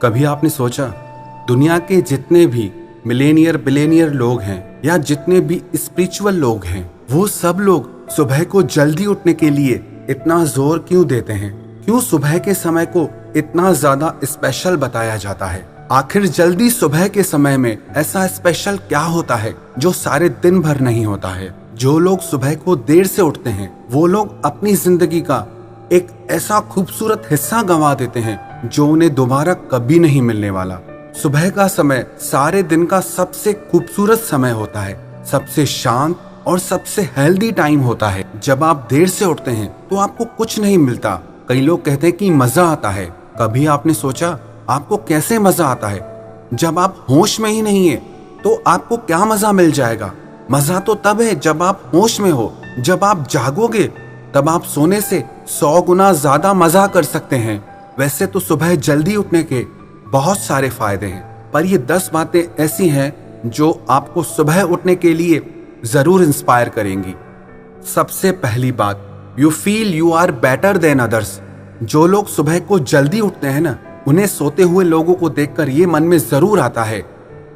कभी आपने सोचा दुनिया के जितने भी मिलेनियर बिलेनियर लोग हैं या जितने भी स्पिरिचुअल लोग हैं, वो सब लोग सुबह को जल्दी उठने के लिए इतना जोर क्यों देते हैं? क्यों सुबह के समय को इतना ज्यादा स्पेशल बताया जाता है? आखिर जल्दी सुबह के समय में ऐसा स्पेशल क्या होता है जो सारे दिन भर नहीं होता है? जो लोग सुबह को देर से उठते हैं वो लोग अपनी जिंदगी का एक ऐसा खूबसूरत हिस्सा गंवा देते हैं जो उन्हें दोबारा कभी नहीं मिलने वाला। सुबह का समय सारे दिन का सबसे खूबसूरत समय होता है, सबसे शांत और सबसे हेल्दी टाइम होता है। जब आप देर से उठते हैं तो आपको कुछ नहीं मिलता। कई लोग कहते हैं कि मजा आता है। कभी आपने सोचा आपको कैसे मजा आता है? जब आप होश में ही नहीं है तो आपको क्या मजा मिल जाएगा? मजा तो तब है जब आप होश में हो। जब आप जागोगे तब आप सोने से 100 गुना ज्यादा मजा कर सकते हैं। वैसे तो सुबह जल्दी उठने के बहुत सारे फायदे हैं, पर ये 10 बातें ऐसी हैं जो आपको सुबह उठने के लिए जरूर इंस्पायर करेंगी। सबसे पहली बात, you feel you are better than others. जो लोग सुबह को जल्दी उठते हैं ना, उन्हें सोते हुए लोगों को देखकर ये मन में जरूर आता है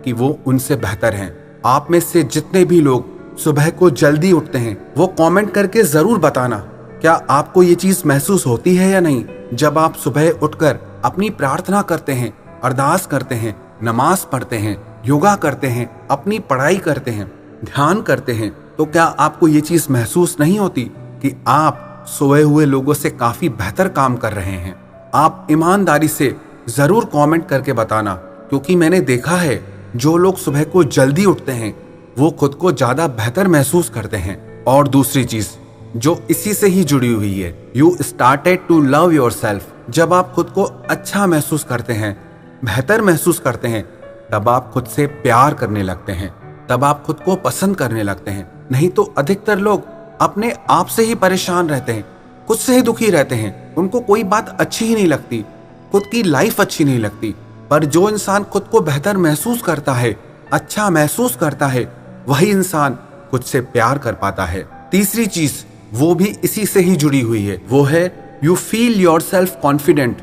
कि वो उनसे बेहतर हैं। आप में से जितने भी लोग सुबह को जल्दी उठते हैं वो कमेंट करके जरूर बताना, क्या आपको ये चीज महसूस होती है या नहीं? जब आप सुबह उठकर अपनी प्रार्थना करते हैं, अरदास करते हैं, नमाज पढ़ते हैं, योगा करते हैं, अपनी पढ़ाई करते हैं, ध्यान करते हैं, तो क्या आपको ये चीज महसूस नहीं होती कि आप सोए हुए लोगों से काफी बेहतर काम कर रहे हैं? आप ईमानदारी से जरूर कमेंट करके बताना, क्योंकि मैंने देखा है जो लोग सुबह को जल्दी उठते हैं वो खुद को ज्यादा बेहतर महसूस करते हैं। और दूसरी चीज जो इसी से ही जुड़ी हुई है, you started to love yourself. जब आप खुद को अच्छा महसूस करते हैं, बेहतर महसूस करते हैं, तब आप खुद से प्यार करने लगते हैं, तब आप खुद को पसंद करने लगते हैं। नहीं तो अधिकतर लोग अपने आप से ही परेशान रहते हैं, खुद से ही दुखी रहते हैं, उनको कोई बात अच्छी ही नहीं लगती, खुद की लाइफ अच्छी नहीं लगती। पर जो इंसान खुद को बेहतर महसूस करता है, अच्छा महसूस करता है, वही इंसान खुद से प्यार कर पाता है। तीसरी चीज वो भी इसी से ही जुड़ी हुई है, वो है यू फील योरसेल्फ कॉन्फिडेंट।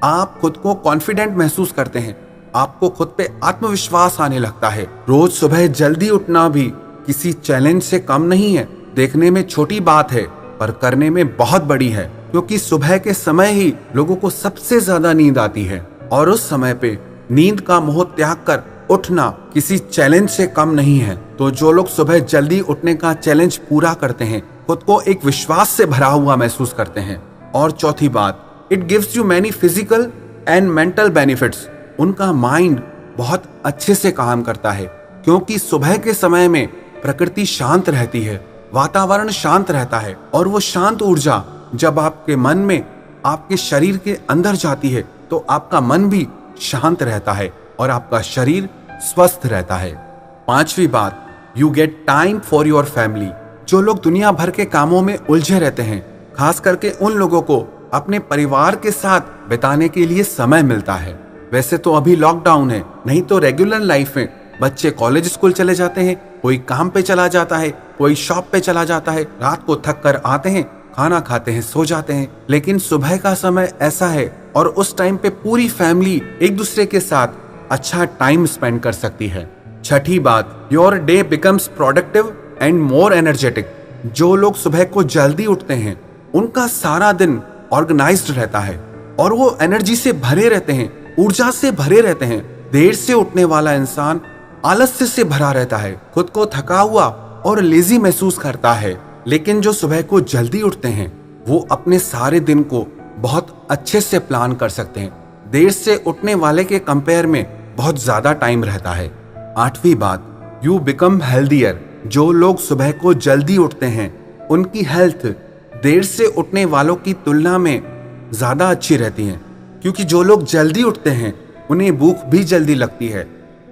आप खुद को कॉन्फिडेंट महसूस करते हैं, आपको खुद पे आत्मविश्वास आने लगता है। रोज सुबह जल्दी उठना भी किसी चैलेंज से कम नहीं है। देखने में छोटी बात है पर करने में बहुत बड़ी है, क्योंकि सुबह के समय ही लोगों को सबसे ज्यादा नींद आती है और उस समय पे नींद का मोह त्याग कर उठना किसी चैलेंज से कम नहीं है। तो जो लोग सुबह जल्दी उठने का चैलेंज पूरा करते हैं, खुद को एक विश्वास से भरा हुआ महसूस करते हैं। और चौथी बात, it gives you many physical and mental benefits. उनका माइंड बहुत अच्छे से काम करता है, क्योंकि सुबह के समय में प्रकृति शांत रहती है, वातावरण शांत रहता है, और वो शांत ऊर्जा जब आपके मन में, आपके शरीर के अंदर जाती है तो आपका मन भी शांत रहता है और आपका शरीर स्वस्थ रहता है। पांचवी बात, you get time for your family. जो लोग दुनिया भर के कामों में उलझे रहते हैं, खास करके उन लोगों को अपने परिवार के साथ बिताने के लिए समय मिलता है। वैसे तो अभी लॉकडाउन है, नहीं तो रेगुलर लाइफ में बच्चे कॉलेज स्कूल चले जाते हैं, कोई काम पे चला जाता है, कोई शॉप पे चला जाता है, रात को थक कर आते हैं, खाना खाते हैं, सो जाते हैं। लेकिन सुबह का समय ऐसा है और उस टाइम पे पूरी फैमिली एक दूसरे के साथ अच्छा टाइम स्पेंड कर सकती है। छठी बात, your day becomes productive and more energetic. जो लोग सुबह को जल्दी उठते हैं उनका सारा दिन ऑर्गेनाइज्ड रहता है और वो एनर्जी से भरे रहते हैं, ऊर्जा से भरे रहते हैं। देर से उठने वाला इंसान आलस्य से भरा रहता है, खुद को थका हुआ और लेजी महसूस करता है। लेकिन जो सुबह को जल्दी उठते हैं वो अपने सारे दिन को बहुत अच्छे से प्लान कर सकते हैं। देर से उठने वाले के कंपेयर में बहुत ज्यादा टाइम रहता है। आठवीं बात, यू बिकम हेल्दियर। जो लोग सुबह को जल्दी उठते हैं उनकी हेल्थ देर से उठने वालों की तुलना में ज्यादा अच्छी रहती है, क्योंकि जो लोग जल्दी उठते हैं उन्हें भूख भी जल्दी लगती है,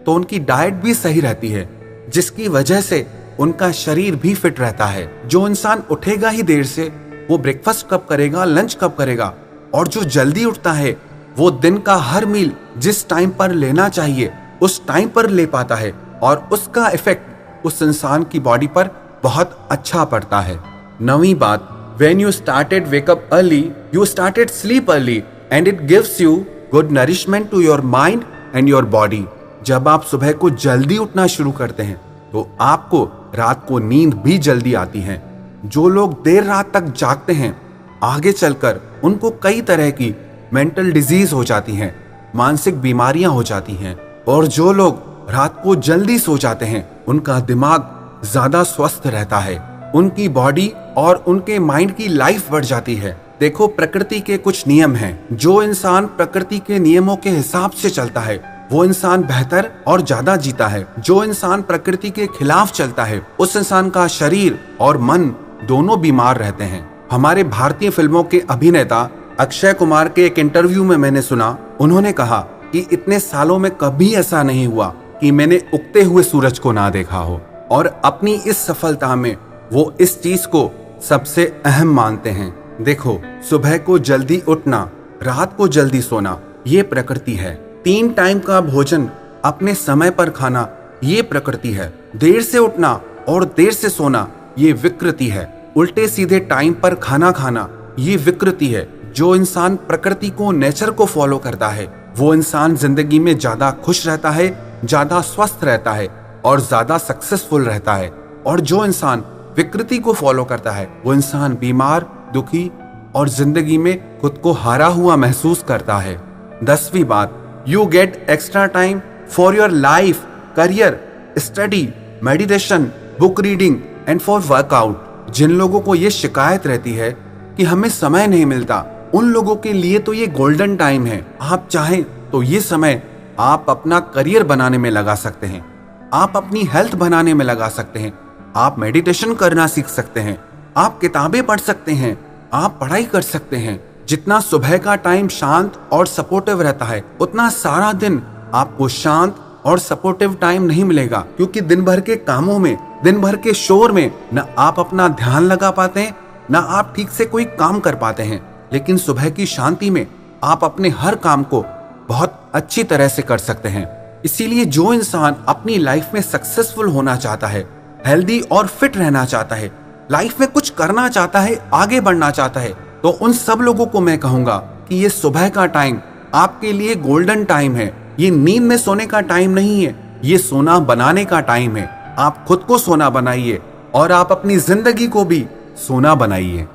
तो उनकी डाइट भी सही रहती है, जिसकी वजह से उनका शरीर भी फिट रहता है। जो इंसान उठेगा ही देर से, वो ब्रेकफास्ट कब करेगा, लंच कब करेगा? और जो जल्दी उठता है वो दिन का हर मील जिस टाइम पर लेना चाहिए उस टाइम पर ले पाता है और उसका इफेक्ट उस इंसान की बॉडी पर बहुत अच्छा पड़ता है। नवीं बात, when you started wake up early, you started sleep early and it gives you good nourishment to your mind and your body. जब आप सुबह को जल्दी उठना शुरू करते हैं तो आपको रात को नींद भी जल्दी आती है। जो लोग देर रात तक जागते हैं आगे चलकर उनको कई तरह की मेंटल डिजीज हो जाती हैं, मानसिक बीमारियां हो जाती हैं। और जो लोग रात को जल्दी सो जाते हैं उनका दिमाग ज्यादा स्वस्थ रहता है, उनकी बॉडी और उनके माइंड की लाइफ बढ़ जाती है। देखो, प्रकृति के कुछ नियम हैं। जो इंसान प्रकृति के नियमों के हिसाब से चलता है वो इंसान बेहतर और ज्यादा जीता है। जो इंसान प्रकृति के खिलाफ चलता है उस इंसान का शरीर और मन दोनों बीमार रहते हैं। हमारे भारतीय फिल्मों के अभिनेता अक्षय कुमार के एक इंटरव्यू में मैंने सुना, उन्होंने कहा कि इतने सालों में कभी ऐसा नहीं हुआ कि मैंने उगते हुए सूरज को ना देखा हो। और अपनी इस सफलता में वो इस चीज को सबसे अहम मानते हैं। देखो, सुबह को जल्दी उठना, रात को जल्दी सोना, ये प्रकृति है। 3 टाइम का भोजन अपने समय पर खाना, ये प्रकृति है। देर से उठना और देर से सोना, ये विकृति है। उल्टे सीधे टाइम पर खाना खाना, ये विकृति है। जो इंसान प्रकृति को, नेचर को फॉलो करता है वो इंसान जिंदगी में ज्यादा खुश रहता है, ज्यादा स्वस्थ रहता है और ज्यादा सक्सेसफुल रहता है। और जो इंसान विकृति को फॉलो करता है वो इंसान बीमार, दुखी और जिंदगी में खुद को हारा हुआ महसूस करता है। 10वीं बात, you get extra time for your life, career, study, meditation, book reading and for workout. जिन लोगों को ये शिकायत रहती है कि हमें समय नहीं मिलता, उन लोगों के लिए तो ये गोल्डन टाइम है। आप चाहें तो ये समय आप अपना करियर बनाने में लगा सकते हैं, आप अपनी हेल्थ बनाने में लगा सकते हैं, आप मेडिटेशन करना सीख सकते हैं, आप किताबें पढ़ सकते हैं, आप पढ़ाई कर सकते हैं। जितना सुबह का टाइम शांत और सपोर्टिव रहता है उतना सारा दिन आपको शांत और सपोर्टिव टाइम नहीं मिलेगा, क्योंकि दिन भर के कामों में, दिन भर के शोर में न आप अपना ध्यान लगा पाते हैं, न आप ठीक से कोई काम कर पाते हैं। लेकिन सुबह की शांति में आप अपने हर काम को बहुत अच्छी तरह से कर सकते हैं। इसीलिए जो इंसान अपनी लाइफ में सक्सेसफुल होना चाहता है, हेल्दी और फिट रहना चाहता है, लाइफ में कुछ करना चाहता है, आगे बढ़ना चाहता है, तो उन सब लोगों को मैं कहूंगा कि ये सुबह का टाइम आपके लिए गोल्डन टाइम है। ये नींद में सोने का टाइम नहीं है, ये सोना बनाने का टाइम है। आप खुद को सोना बनाइए और आप अपनी जिंदगी को भी सोना बनाइए।